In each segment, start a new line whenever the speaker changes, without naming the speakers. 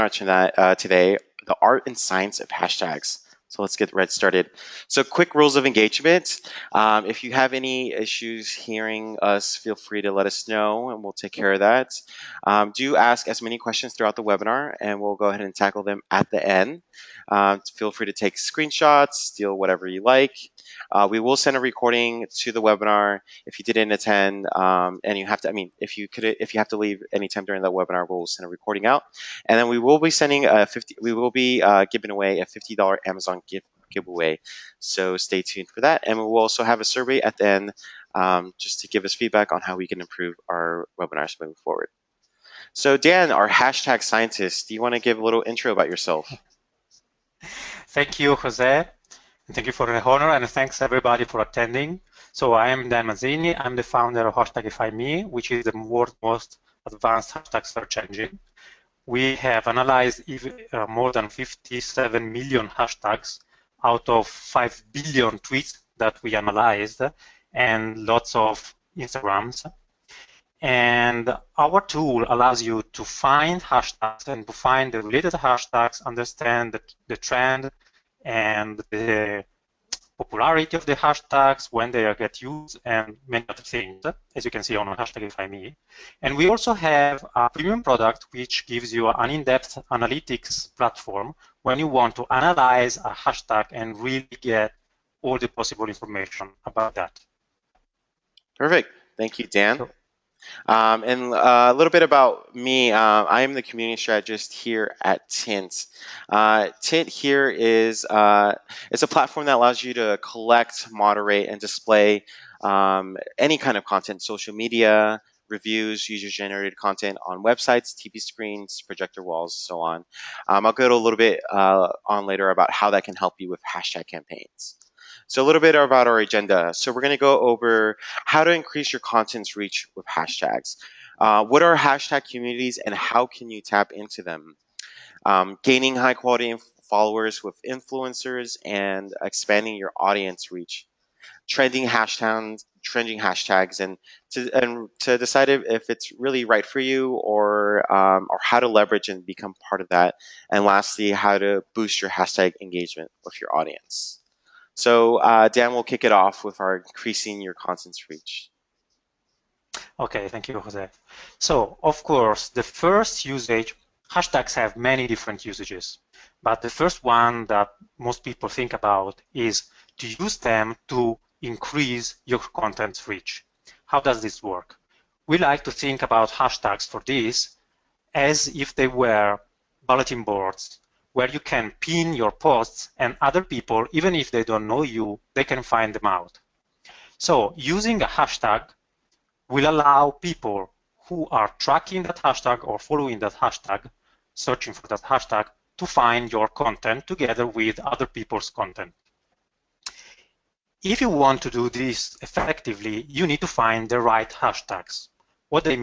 webinar today, the art and science of hashtags. So let's get right started. So quick rules of engagement. If you have any issues hearing us, feel free to let us know and we'll take care of that. Do ask as many questions throughout the webinar and we'll go ahead and tackle them at the end. Feel free to take screenshots, steal whatever you like. We will send a recording to the webinar if you didn't attend, and you have to. I mean, if you have to leave anytime during the webinar, we'll send a recording out, and then we will be sending We will be giving away a $50 Amazon gift giveaway. So stay tuned for that, and we will also have a survey at the end, just to give us feedback on how we can improve our webinars moving forward. So Dan, our hashtag scientist, do you want to give a little intro about yourself?
Thank you, Jose. Thank you for the honor, and thanks everybody for attending. So I am Dan Mazzini. I'm the founder of Hashtagify.me, which is the world's most advanced hashtag search engine. We have analyzed more than 57 million hashtags out of 5 billion tweets that we analyzed, and lots of Instagrams. And our tool allows you to find hashtags and to find the related hashtags, understand the trend and the popularity of the hashtags, when they get used, and many other things, as you can see on Hashtagify.me. And we also have a premium product which gives you an in-depth analytics platform when you want to analyze a hashtag and really get all the possible information about that.
Perfect. Thank you, Dan. Sure. And a little bit about me. I am the community strategist here at Tint. Tint here is it's a platform that allows you to collect, moderate, and display any kind of content, social media, reviews, user-generated content on websites, TV screens, projector walls, so on. I'll go to a little bit on later about how that can help you with hashtag campaigns. So a little bit about our agenda. So we're going to go over how to increase your content's reach with hashtags. What are hashtag communities and how can you tap into them? Gaining high quality followers with influencers and expanding your audience reach. Trending hashtags and to decide if it's really right for you or how to leverage and become part of that. And lastly, how to boost your hashtag engagement with your audience. So Dan will kick it off with our increasing your content's reach.
Okay, thank you, Jose. So, of course, the first usage, hashtags have many different usages, but the first one that most people think about is to use them to increase your content's reach. How does this work? We like to think about hashtags for this as if they were bulletin boards, where you can pin your posts and other people, even if they don't know you, they can find them out. So using a hashtag will allow people who are tracking that hashtag or following that hashtag, searching for that hashtag, to find your content together with other people's content. If you want to do this effectively, you need to find the right hashtags. What do I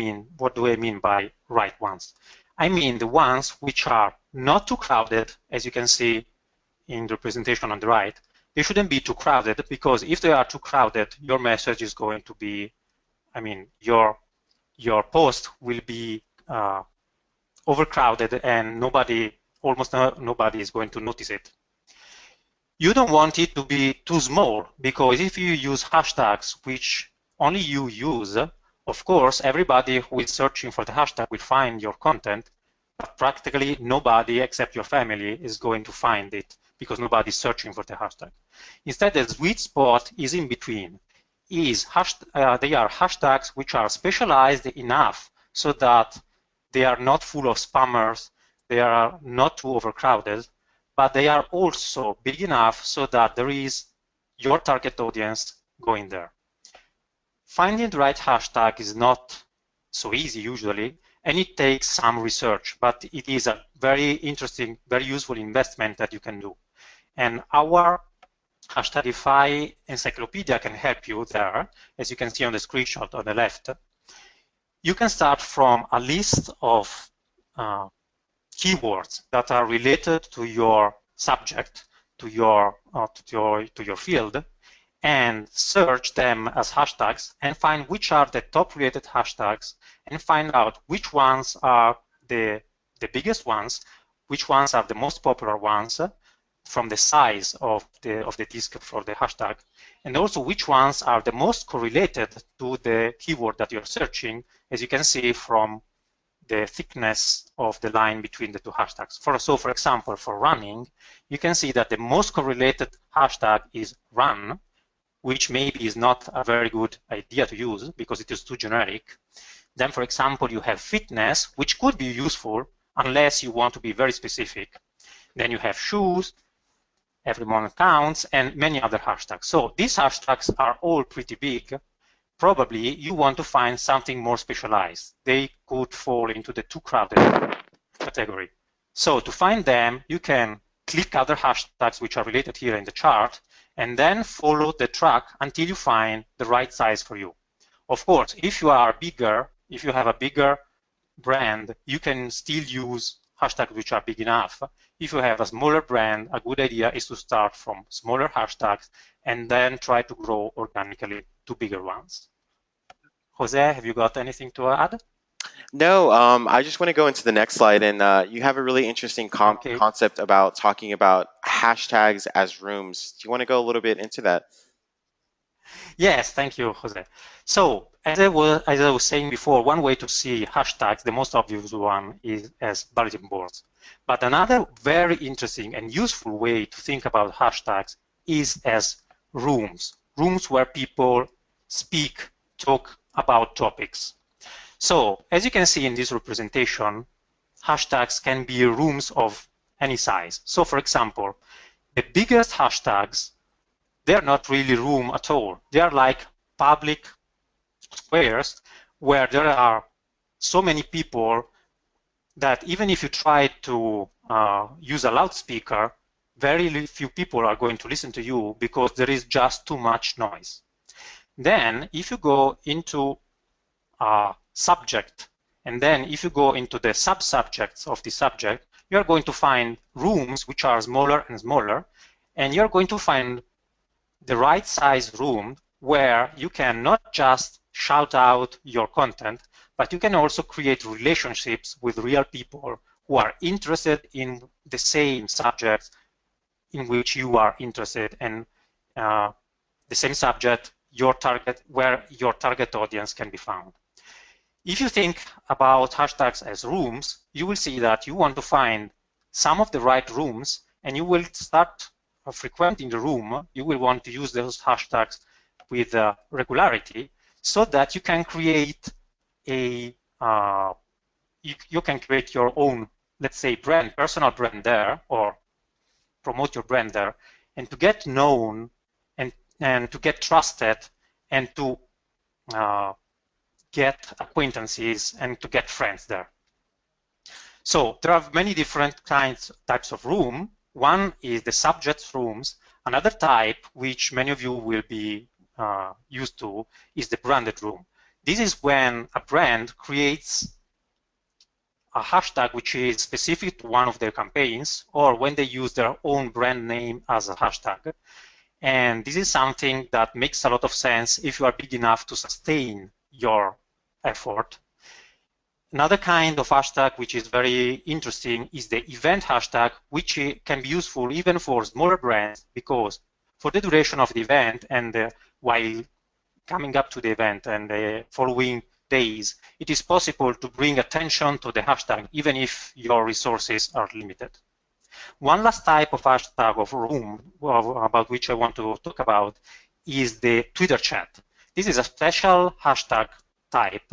mean by right ones? I mean the ones which are not too crowded, as you can see in the presentation on the right. They shouldn't be too crowded, because if they are too crowded, your message is going to be, your post will be overcrowded and almost nobody is going to notice it. You don't want it to be too small, because if you use hashtags which only you use, of course, everybody who is searching for the hashtag will find your content, but practically nobody except your family is going to find it, because nobody is searching for the hashtag. Instead, the sweet spot is in between. They are hashtags which are specialized enough so that they are not full of spammers, they are not too overcrowded, but they are also big enough so that there is your target audience going there. Finding the right hashtag is not so easy usually, and it takes some research, but it is a very interesting, very useful investment that you can do. And our Hashtagify encyclopedia can help you there, as you can see on the screenshot on the left. You can start from a list of keywords that are related to your subject, to your field, and search them as hashtags and find which are the top related hashtags and find out which ones are the biggest ones, which ones are the most popular ones from the size of the disk for the hashtag, and also which ones are the most correlated to the keyword that you're searching, as you can see from the thickness of the line between the two hashtags. So for example, for running, you can see that the most correlated hashtag is run, which maybe is not a very good idea to use because it is too generic. Then, for example, you have fitness, which could be useful unless you want to be very specific. Then you have shoes, every moment counts, and many other hashtags. So these hashtags are all pretty big. Probably you want to find something more specialized. They could fall into the too crowded category. So to find them, you can click other hashtags which are related here in the chart, and then follow the track until you find the right size for you. Of course, if you are bigger, if you have a bigger brand, you can still use hashtags which are big enough. If you have a smaller brand, a good idea is to start from smaller hashtags and then try to grow organically to bigger ones. Jose, have you got anything to add?
No, I just want to go into the next slide, and you have a really interesting concept about talking about hashtags as rooms. Do you want to go a little bit into that?
Yes, thank you, Jose. So, as I was saying before, one way to see hashtags, the most obvious one, is as bulletin boards. But another very interesting and useful way to think about hashtags is as rooms where people speak, talk about topics. So, as you can see in this representation, hashtags can be rooms of any size. So, for example, the biggest hashtags, they're not really room at all. They are like public squares where there are so many people that even if you try to use a loudspeaker, very few people are going to listen to you because there is just too much noise. Then, if you go into a subject, and then if you go into the subsubjects of the subject, you're going to find rooms which are smaller and smaller, and you're going to find the right size room where you can not just shout out your content, but you can also create relationships with real people who are interested in the same subjects in which you are interested, and the same subject, where your target audience can be found. If you think about hashtags as rooms, you will see that you want to find some of the right rooms, and you will start frequenting the room. You will want to use those hashtags with regularity, so that you can create a you can create your own, let's say, personal brand there, or promote your brand there, and to get known and to get trusted and to get acquaintances and to get friends there. So there are many different types of room. One is the subject rooms. Another type, which many of you will be used to, is the branded room. This is when a brand creates a hashtag which is specific to one of their campaigns, or when they use their own brand name as a hashtag. And this is something that makes a lot of sense if you are big enough to sustain your effort. Another kind of hashtag which is very interesting is the event hashtag, which can be useful even for smaller brands, because for the duration of the event and while coming up to the event and the following days, it is possible to bring attention to the hashtag even if your resources are limited. One last type of hashtag of room about which I want to talk about is the Twitter chat. This is a special hashtag type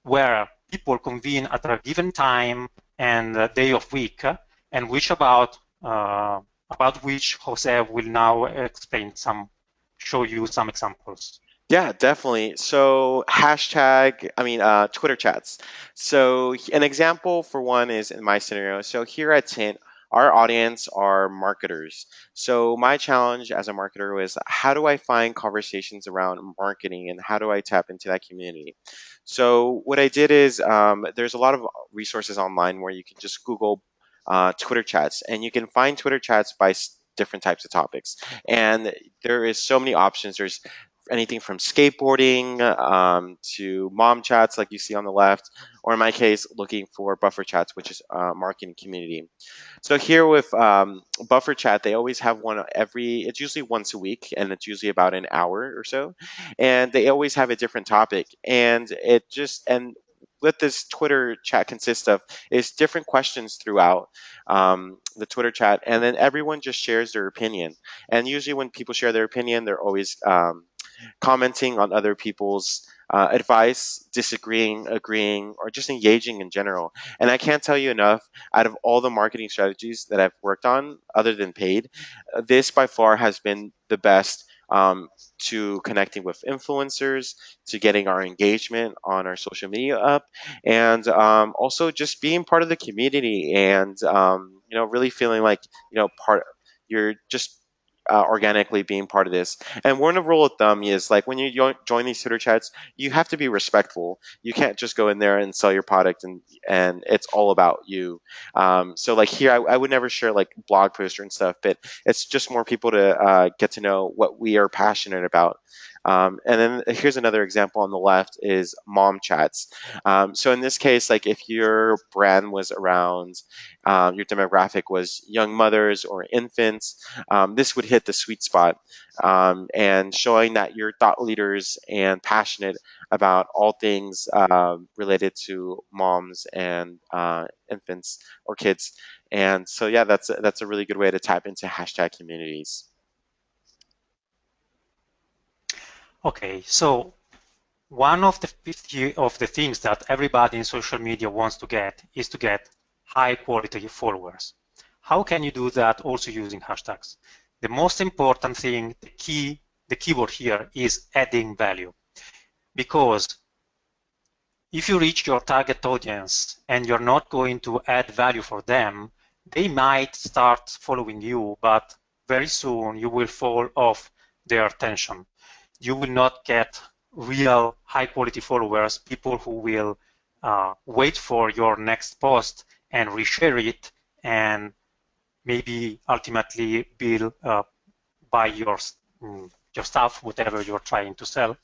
where people convene at a given time and day of week, and about which Jose will now show you some examples.
Yeah, definitely. So Twitter chats. So an example for one is in my scenario. So here at Tint, our audience are marketers. So my challenge as a marketer was, how do I find conversations around marketing and how do I tap into that community? So what I did is there's a lot of resources online where you can just Google Twitter chats, and you can find Twitter chats by different types of topics. And there is so many options. There's anything from skateboarding to mom chats like you see on the left, or in my case, looking for buffer chats, which is marketing community. So here with buffer chat, they always have one it's usually once a week, and it's usually about an hour or so. And they always have a different topic. And what this Twitter chat consists of is different questions throughout the Twitter chat, and then everyone just shares their opinion. And usually when people share their opinion, they're always commenting on other people's advice, disagreeing, agreeing, or just engaging in general. And I can't tell you enough, out of all the marketing strategies that I've worked on, other than paid, this by far has been the best to connecting with influencers, to getting our engagement on our social media up, and also just being part of the community and really feeling like you're just organically being part of this. And one rule of thumb is like when you join these Twitter chats, you have to be respectful. You can't just go in there and sell your product and it's all about you. So like here, I would never share like blog posts and stuff, but it's just more people to get to know what we are passionate about. And then here's another example on the left is mom chats. So in this case, like if your brand was around, your demographic was young mothers or infants, this would hit the sweet spot, and showing that you're thought leaders and passionate about all things related to moms and infants or kids. And so yeah, that's a really good way to tap into hashtag communities.
Okay, so one of the things that everybody in social media wants to get is to get high quality followers. How can you do that also using hashtags? The most important thing, the keyword here is adding value. Because if you reach your target audience and you're not going to add value for them, they might start following you, but very soon you will fall off their attention. You will not get real high quality followers, people who will wait for your next post and reshare it and maybe ultimately buy your stuff, whatever you're trying to sell.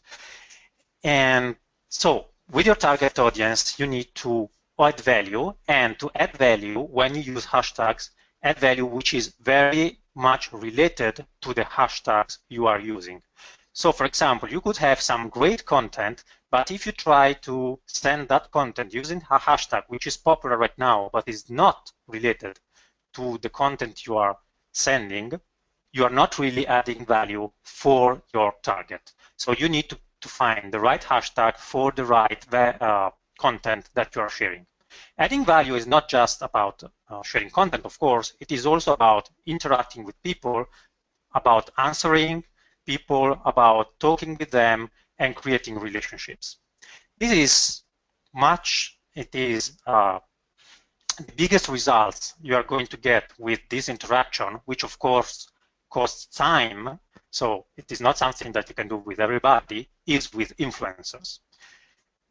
And so with your target audience, you need to add value, and to add value when you use hashtags, add value which is very much related to the hashtags you are using. So for example, you could have some great content, but if you try to send that content using a hashtag which is popular right now, but is not related to the content you are sending, you are not really adding value for your target. So you need to find the right hashtag for the right content that you are sharing. Adding value is not just about sharing content, of course. It is also about interacting with people, about answering people, about talking with them, and creating relationships. This is the biggest results you are going to get with this interaction, which of course costs time. So it is not something that you can do with everybody, is with influencers.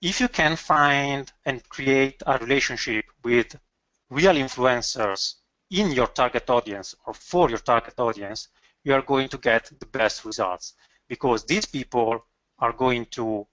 If you can find and create a relationship with real influencers in your target audience or for your target audience, you are going to get the best results, because these people are going to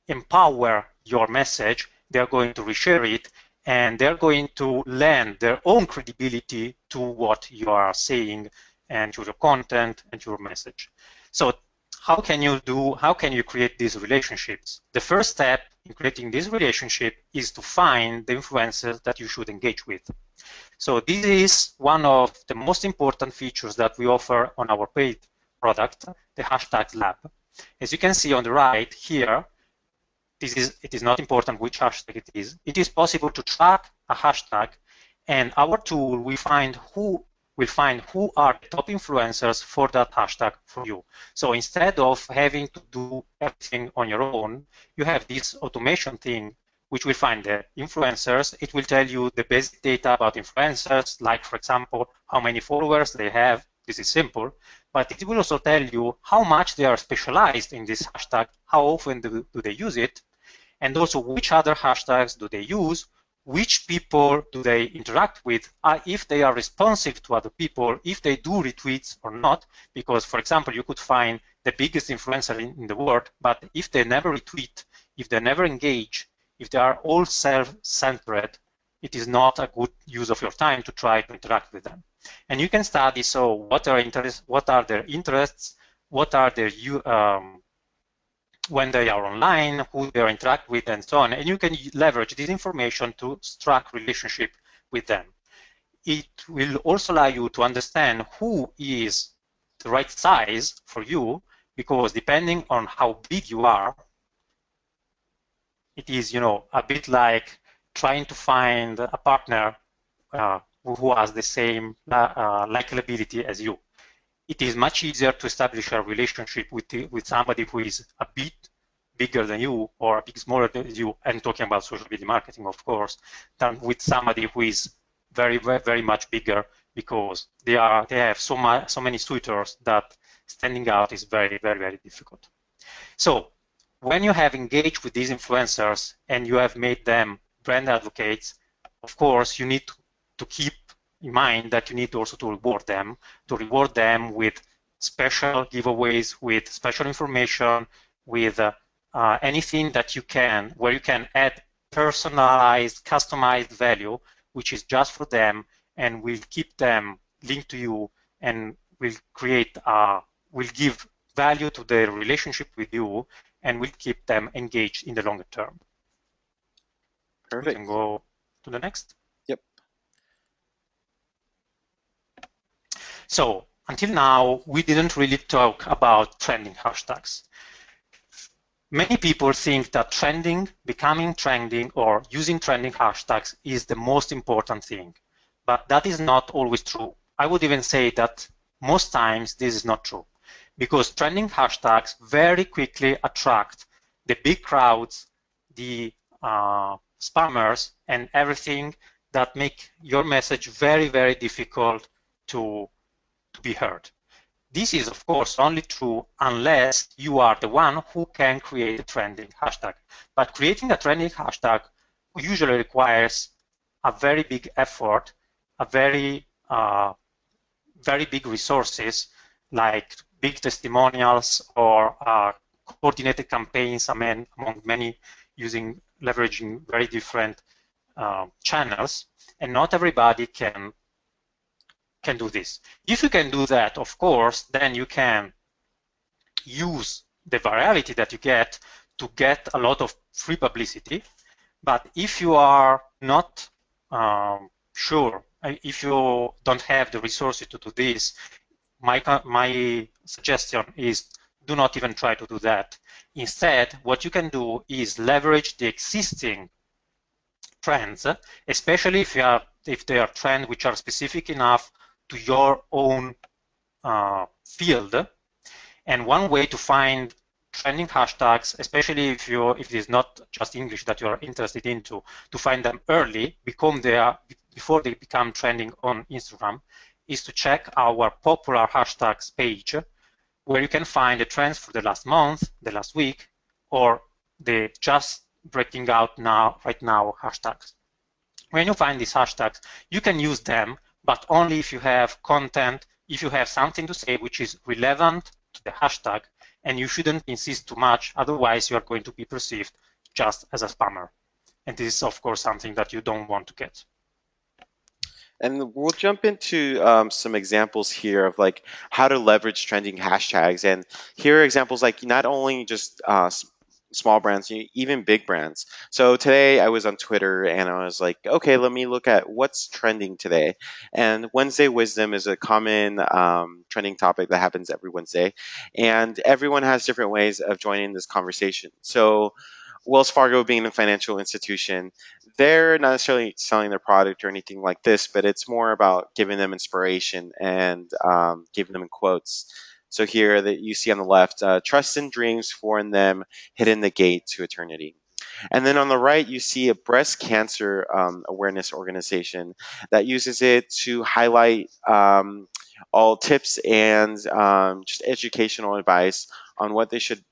empower your message, they're going to reshare it, and they're going to lend their own credibility to what you are saying and to your content and your message. So how can you create these relationships? The first step in creating this relationship is to find the influencers that you should engage with. So this is one of the most important features that we offer on our paid product, the Hashtag Lab. As you can see on the right here, it is not important which hashtag it is. It is possible to track a hashtag, and our tool will find who are the top influencers for that hashtag for you. So instead of having to do everything on your own, you have this automation thing which will find the influencers. It will tell you the basic data about influencers, like, for example, how many followers they have. This is simple. But it will also tell you how much they are specialized in this hashtag, how often do they use it, and also which other hashtags do they use, which people do they interact with, if they are responsive to other people, if they do retweets or not. Because, for example, you could find the biggest influencer in the world, but if they never retweet, if they never engage, if they are all self-centered, it is not a good use of your time to try to interact with them. And you can study, so what are their interests, what are their when they are online, who they interact with, and so on. And you can leverage this information to strike relationship with them. It will also allow you to understand who is the right size for you, because depending on how big you are, it is, a bit like trying to find a partner who has the same likability as you. It is much easier to establish a relationship with somebody who is a bit bigger than you or a bit smaller than you, and talking about social media marketing, of course, than with somebody who is very, very, very much bigger, because they have so many suitors that standing out is very, very, very difficult. So when you have engaged with these influencers and you have made them brand advocates, of course, you need to keep in mind that you need also to reward them with special giveaways, with special information, with anything that you can, where you can add personalized, customized value, which is just for them, and will keep them linked to you, and will give value to their relationship with you, and will keep them engaged in the longer term.
Perfect.
We can go to the next.
Yep.
So until now, we didn't really talk about trending hashtags. Many people think that becoming trending, or using trending hashtags is the most important thing, but that is not always true. I would even say that most times this is not true, because trending hashtags very quickly attract the big crowds, the spammers, and everything that make your message very, very difficult to be heard. This is, of course, only true unless you are the one who can create a trending hashtag. But creating a trending hashtag usually requires a very big effort, a very, very big resources, like big testimonials or coordinated campaigns among many, leveraging very different channels, and not everybody can do this. If you can do that, of course, then you can use the virality that you get to get a lot of free publicity. But if you are not sure, if you don't have the resources to do this, my suggestion is do not even try to do that. Instead, what you can do is leverage the existing trends, especially if they are trends which are specific enough to your own field. And one way to find trending hashtags, especially if it is not just English that you are interested into, to find them early, before they become trending on Instagram, is to check our popular hashtags page, where you can find the trends for the last month, the last week, or the just breaking out right now hashtags. When you find these hashtags, you can use them, but only if you have content, if you have something to say which is relevant to the hashtag, and you shouldn't insist too much, otherwise you are going to be perceived just as a spammer. And this is, of course, something that you don't want to get.
And we'll jump into some examples here of like how to leverage trending hashtags. And here are examples like not only just small brands, even big brands. So today I was on Twitter and I was like, okay, let me look at what's trending today. And Wednesday Wisdom is a common trending topic that happens every Wednesday. And everyone has different ways of joining this conversation. So Wells Fargo being a financial institution, they're not necessarily selling their product or anything like this, but it's more about giving them inspiration and giving them quotes. So here that you see on the left, trust and dreams form them, hidden the gate to eternity. And then on the right, you see a breast cancer awareness organization that uses it to highlight all tips and just educational advice on what they should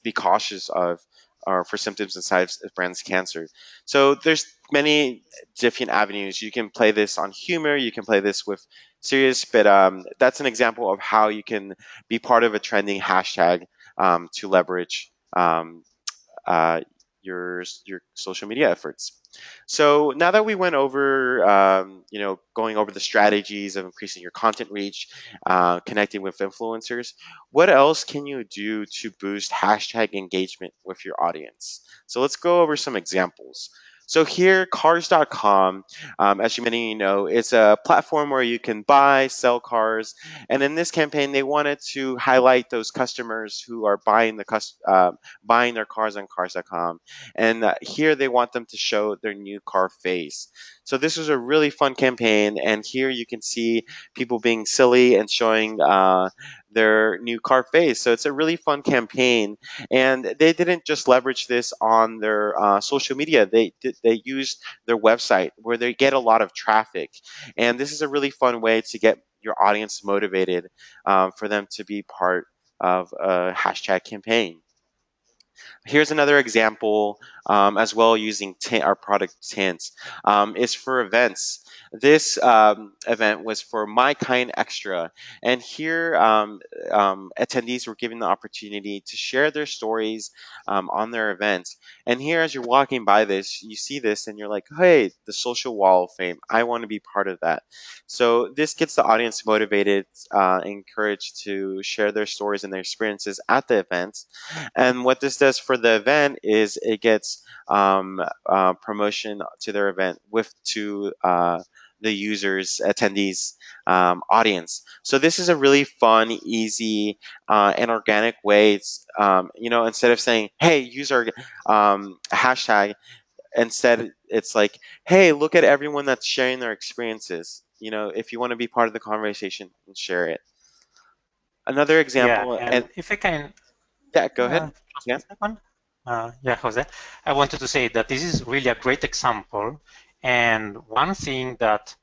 be cautious of or for symptoms inside of brand's cancer. So there's many different avenues. You can play this on humor, you can play this with serious, but that's an example of how you can be part of a trending hashtag to leverage uh, your social media efforts. So now that we went over, going over the strategies of increasing your content reach, connecting with influencers, what else can you do to boost hashtag engagement with your audience? So let's go over some examples. So here, cars.com, as you many know, it's a platform where you can buy, sell cars. And in this campaign, they wanted to highlight those customers who are buying their cars on cars.com. And here they want them to show their new car face. So this was a really fun campaign. And here you can see people being silly and showing their new car face. So it's a really fun campaign. And they didn't just leverage this on their social media. They used their website where they get a lot of traffic. And this is a really fun way to get your audience motivated for them to be part of a hashtag campaign. Here's another example as well using our product Tint. Is for events. This event was for My Kind Extra. And here attendees were given the opportunity to share their stories on their event. And here as you're walking by this, you see this and you're like, hey, the social wall of fame. I want to be part of that. So this gets the audience motivated, encouraged to share their stories and their experiences at the event. And what this does for the event is it gets promotion to their event to the users, attendees, audience. So this is a really fun, easy, and organic way. Instead of saying, "Hey, use our hashtag," instead it's like, "Hey, look at everyone that's sharing their experiences." If you want to be part of the conversation, share it. Another
Yeah,
example, and
and if I can,
yeah, go ahead.
just
Yeah.
a second. Yeah, Jose, I wanted to say that this is really a great example. And one thing that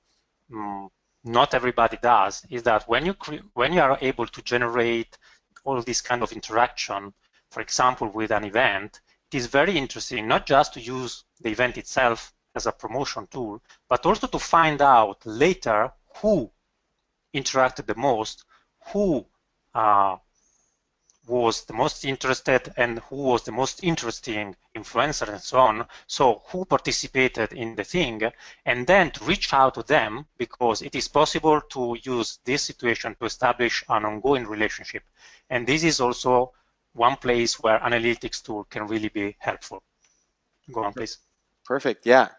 not everybody does is that when you are able to generate all this kind of interaction, for example, with an event, it is very interesting not just to use the event itself as a promotion tool, but also to find out later who interacted the most, who was the most interested and who was the most interesting influencer and so on. So who participated in the thing, and then to reach out to them, because it is possible to use this situation to establish an ongoing relationship. And this is also one place where analytics tool can really be helpful. Go on, please.
Perfect. Yeah.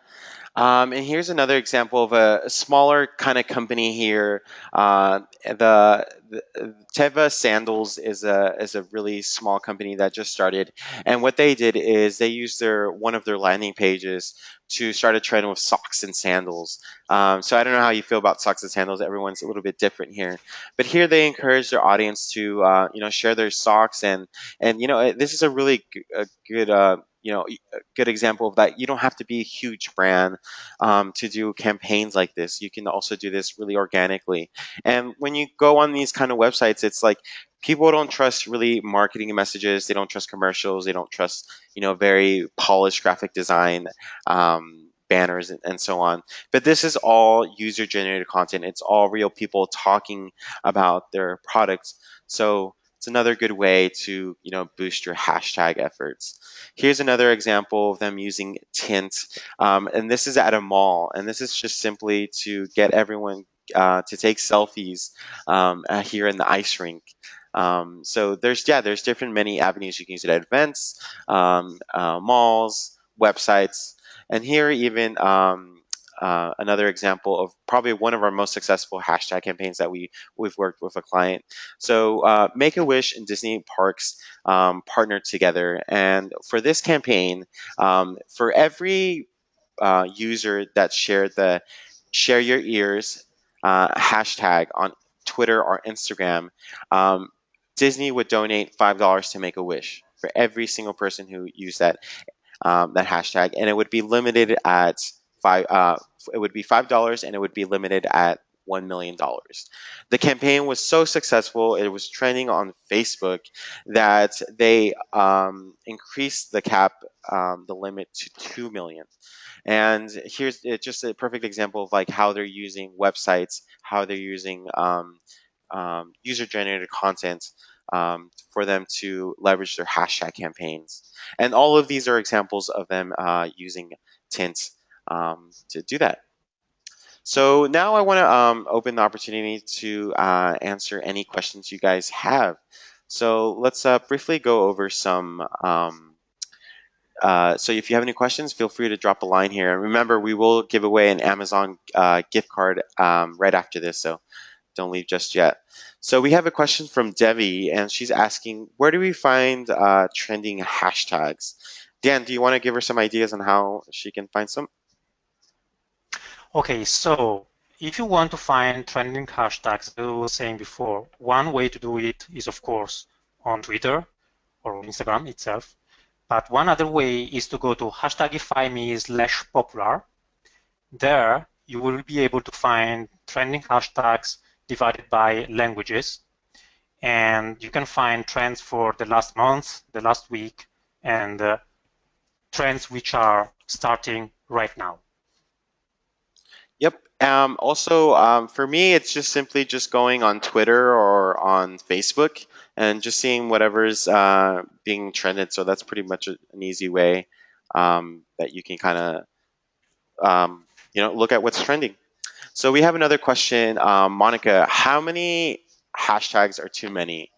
And here's another example of a smaller kind of company here. The Teva Sandals is a really small company that just started, and what they did is they used one of their landing pages to start a trend with socks and sandals. So I don't know how you feel about socks and sandals. Everyone's a little bit different here, but here they encourage their audience to share their socks, and this is a really good a good example of that. You don't have to be a huge brand to do campaigns like this. You can also do this really organically. And when you go on these kind of websites, it's like people don't trust really marketing messages. They don't trust commercials. They don't trust very polished graphic design. Banners and so on. But this is all user generated content. It's all real people talking about their products. So it's another good way to boost your hashtag efforts. Here's another example of them using Tint, and this is at a mall, and this is just simply to get everyone to take selfies here in the ice rink. So there's different many avenues you can use it at events, malls, websites, and here even another example of probably one of our most successful hashtag campaigns that we've worked with a client. So Make-A-Wish and Disney Parks partnered together, and for this campaign, for every user that shared the "Share Your Ears" hashtag on Twitter or Instagram, Disney would donate $5 to Make-A-Wish for every single person who used that hashtag, and it would be limited at it would be $5, and it would be limited at $1 million. The campaign was so successful, it was trending on Facebook, that they increased the cap, the limit to 2 million. And here's just a perfect example of like how they're using websites, how they're using user-generated content for them to leverage their hashtag campaigns. And all of these are examples of them using Tint to do that. So now I want to open the opportunity to answer any questions you guys have. So let's briefly go over some. So if you have any questions, feel free to drop a line here. And remember, we will give away an Amazon gift card right after this, so don't leave just yet. So we have a question from Devi, and she's asking, where do we find trending hashtags? Dan, do you want to give her some ideas on how she can find some?
Okay, so if you want to find trending hashtags, as I was saying before, one way to do it is, of course, on Twitter or on Instagram itself. But one other way is to go to #ifime/popular. There, you will be able to find trending hashtags divided by languages. And you can find trends for the last month, the last week, and trends which are starting right now.
Yep. Also, for me, it's just simply just going on Twitter or on Facebook and just seeing whatever's being trended. So that's pretty much an easy way that you can kind of, look at what's trending. So we have another question, Monica. How many hashtags are too many?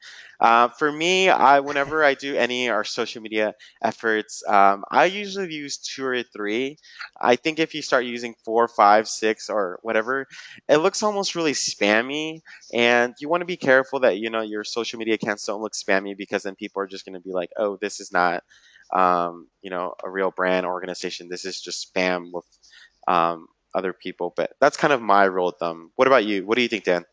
For me, whenever I do any our social media efforts, I usually use 2 or 3. I think if you start using 4, 5, 6, or whatever, it looks almost really spammy, and you want to be careful that your social media accounts don't look spammy, because then people are just going to be like, oh, this is not a real brand organization. This is just spam with other people. But that's kind of my rule of thumb. What about you? What do you think, Dan?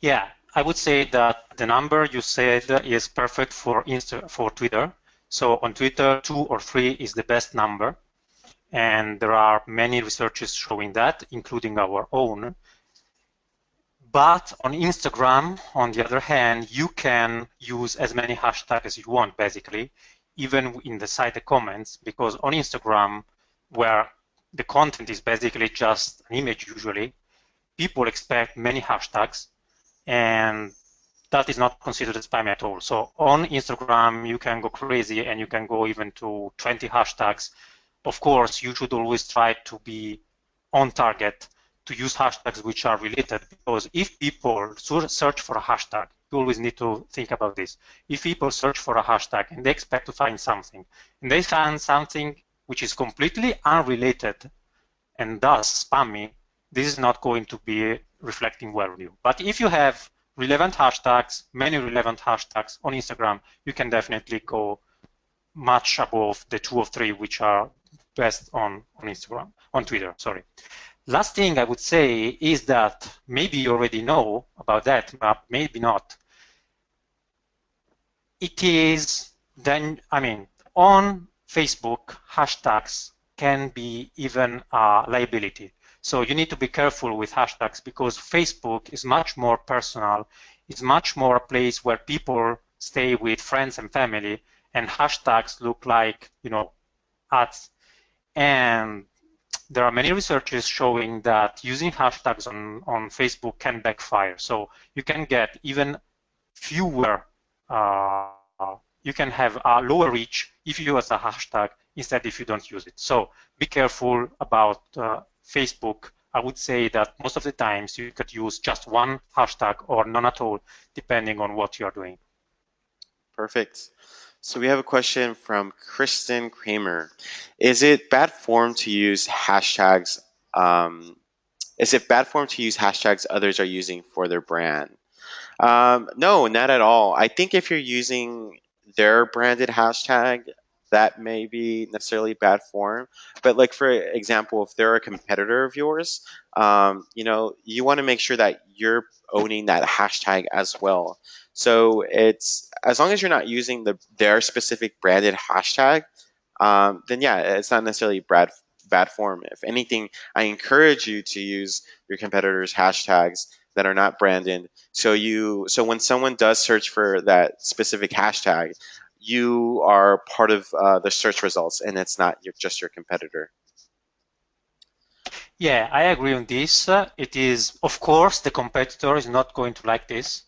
Yeah, I would say that the number you said is perfect for Twitter. So on Twitter, 2 or 3 is the best number. And there are many researches showing that, including our own. But on Instagram, on the other hand, you can use as many hashtags as you want, basically, even in the site comments, because on Instagram, where the content is basically just an image usually, people expect many hashtags, and that is not considered spam at all. So on Instagram, you can go crazy and you can go even to 20 hashtags. Of course, you should always try to be on target, to use hashtags which are related, because if people search for a hashtag, you always need to think about this. If people search for a hashtag and they expect to find something, and they find something which is completely unrelated and thus spammy, this is not going to be reflecting well on you. But if you have relevant hashtags, many relevant hashtags on Instagram, you can definitely go much above the 2 or 3 which are best on Instagram, on Twitter, sorry. Last thing I would say is that maybe you already know about that, but maybe not. It is then, on Facebook, hashtags can be even a liability. So you need to be careful with hashtags, because Facebook is much more personal. It's much more a place where people stay with friends and family, and hashtags look like, ads. And there are many researches showing that using hashtags on Facebook can backfire. So you can get even fewer, you can have a lower reach if you use a hashtag instead if you don't use it. So be careful about Facebook. I would say that most of the times you could use just one hashtag or none at all, depending on what you're doing.
Perfect. So we have a question from Kristen Kramer. Is it bad form to use hashtags? Is it bad form to use hashtags others are using for their brand? No, not at all. I think if you're using their branded hashtag, that may be necessarily bad form. But like, for example, if they're a competitor of yours, you want to make sure that you're owning that hashtag as well. So it's, as long as you're not using their specific branded hashtag, then yeah, it's not necessarily bad form. If anything, I encourage you to use your competitors' hashtags that are not branded. So when someone does search for that specific hashtag, you are part of the search results, and it's not just your competitor.
Yeah, I agree on this. It is, of course, the competitor is not going to like this,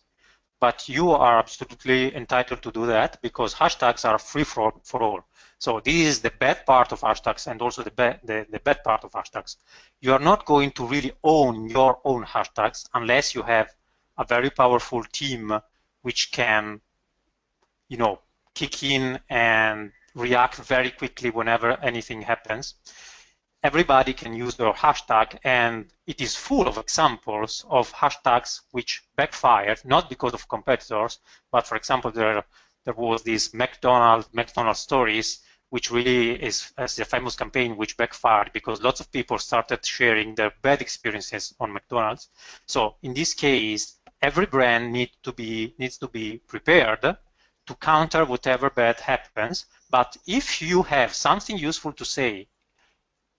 but you are absolutely entitled to do that because hashtags are free for all. So this is the bad part of hashtags and also the bad part of hashtags. You are not going to really own your own hashtags unless you have a very powerful team which can, you know, kick in and react very quickly whenever anything happens. Everybody can use your hashtag, and it is full of examples of hashtags which backfired, not because of competitors, but for example, there was this McDonald's stories, which really is a famous campaign which backfired because lots of people started sharing their bad experiences on McDonald's. So in this case, every brand needs to be prepared to counter whatever bad happens. But if you have something useful to say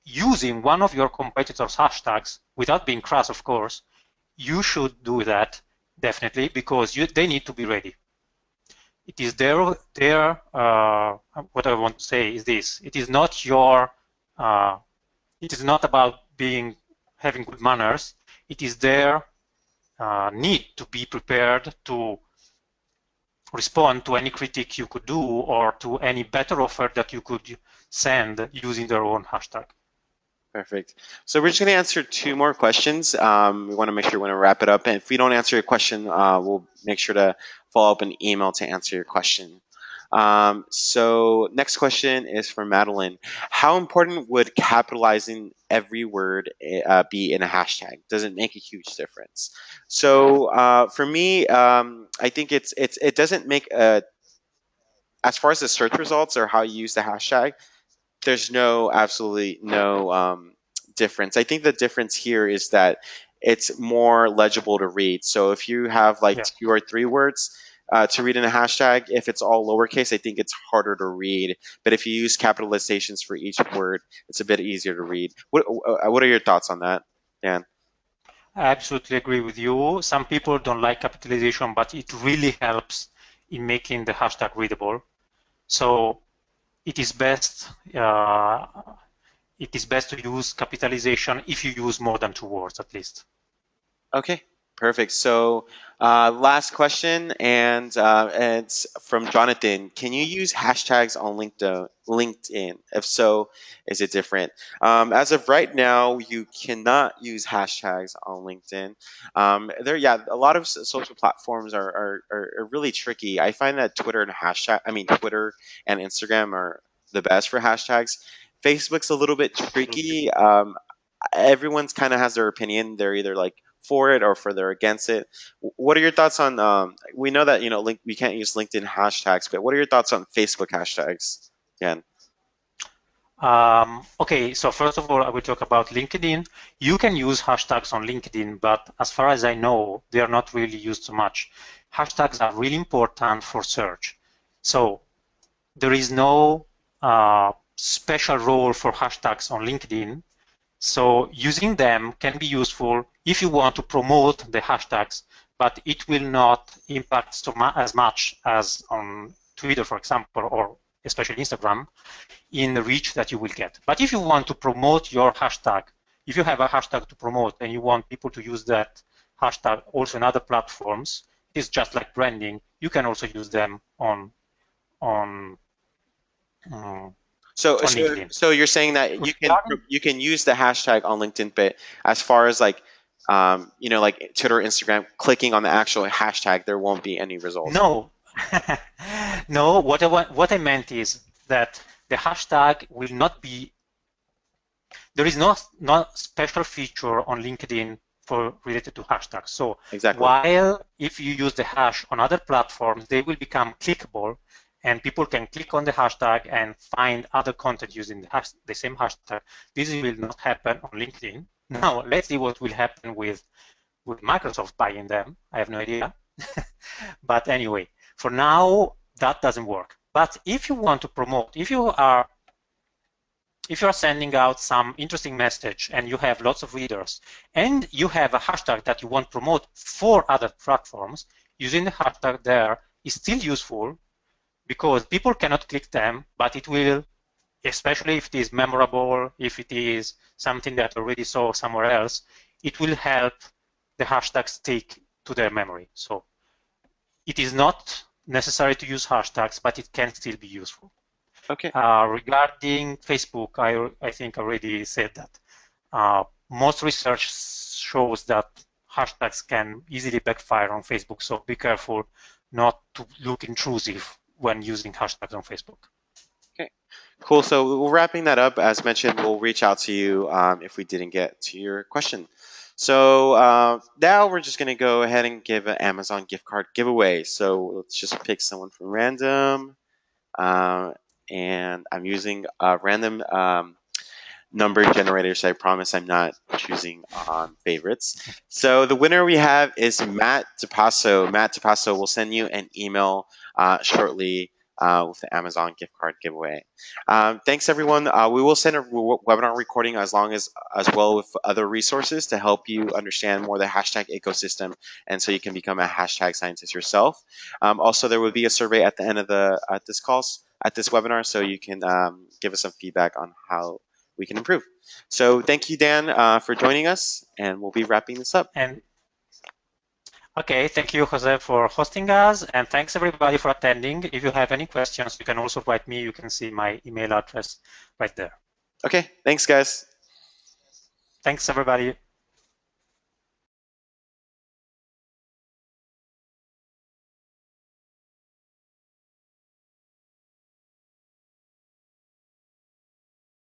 using one of your competitors' hashtags, without being crass, of course, you should do that definitely because they need to be ready. It is what I want to say is this: it is not it is not about having good manners. It is their need to be prepared to respond to any critique you could do or to any better offer that you could send using their own hashtag.
Perfect. So we're just going to answer 2 more questions. We want to make sure we want to wrap it up. And if we don't answer your question, we'll make sure to follow up an email to answer your question. So next question is from Madeline. How important would capitalizing every word be in a hashtag? Does it make a huge difference? So for me, I think it doesn't make as far as the search results or how you use the hashtag, there's absolutely no difference. I think the difference here is that it's more legible to read. So if you have like 2 or 3 words to read in a hashtag, if it's all lowercase, I think it's harder to read. But if you use capitalizations for each word, it's a bit easier to read. What are your thoughts on that, Dan?
I absolutely agree with you. Some people don't like capitalization, but it really helps in making the hashtag readable. So it is best to use capitalization if you use more than 2 words at least.
Okay, perfect. So last question, and it's from Jonathan. Can you use hashtags on LinkedIn? If so, is it different? As of right now, you cannot use hashtags on LinkedIn. A lot of social platforms are really tricky. I find that Twitter and Instagram are the best for hashtags. Facebook's a little bit tricky. Everyone's kind of has their opinion. They're either like for it or they're against it. What are your thoughts on? We know that we can't use LinkedIn hashtags, but what are your thoughts on Facebook hashtags? Again.
Okay, so first of all, I will talk about LinkedIn. You can use hashtags on LinkedIn, but as far as I know, they are not really used so much. Hashtags are really important for search. So there is no special role for hashtags on LinkedIn. So using them can be useful if you want to promote the hashtags, but it will not impact as much as on Twitter, for example, or especially Instagram, in the reach that you will get. But if you want to promote your hashtag, if you have a hashtag to promote and you want people to use that hashtag also in other platforms, it's just like branding. You can also use them on
So you're saying that you can use the hashtag on LinkedIn, but as far as like like Twitter, Instagram, clicking on the actual hashtag, there won't be any results.
No, no. What I meant is that the hashtag will not be. There is no special feature on LinkedIn related to hashtags. So
exactly.
While if you use the hash on other platforms, they will become clickable. And people can click on the hashtag and find other content using the same hashtag. This will not happen on LinkedIn. Now, let's see what will happen with Microsoft buying them. I have no idea. But anyway, for now, that doesn't work. But if you want to promote, if you are if you're sending out some interesting message and you have lots of readers and you have a hashtag that you want to promote for other platforms, using the hashtag there is still useful because people cannot click them, but it will, especially if it is memorable, if it is something that already saw somewhere else, it will help the hashtag stick to their memory. So it is not necessary to use hashtags, but it can still be useful.
Okay.
Regarding Facebook, I think I already said that. Most research shows that hashtags can easily backfire on Facebook, so be careful not to look intrusive when using hashtags on Facebook.
Okay, cool. So we're wrapping that up. As mentioned, we'll reach out to you if we didn't get to your question. So now we're just going to go ahead and give an Amazon gift card giveaway. So let's just pick someone from random. And I'm using a random number generator, so I promise I'm not choosing on favorites. So the winner we have is Matt DePasso. Matt DePasso will send you an email shortly with the Amazon gift card giveaway. Thanks, everyone. We will send a webinar recording as well with other resources to help you understand more the hashtag ecosystem, and so you can become a hashtag scientist yourself. Also, there will be a survey at the end of this webinar, so you can give us some feedback on how we can improve. So thank you, Dan, for joining us, and we'll be wrapping this up.
And okay, thank you, Jose, for hosting us, and thanks everybody for attending. If you have any questions, you can also write me. You can see my email address right there.
Okay, thanks, guys.
Thanks, everybody.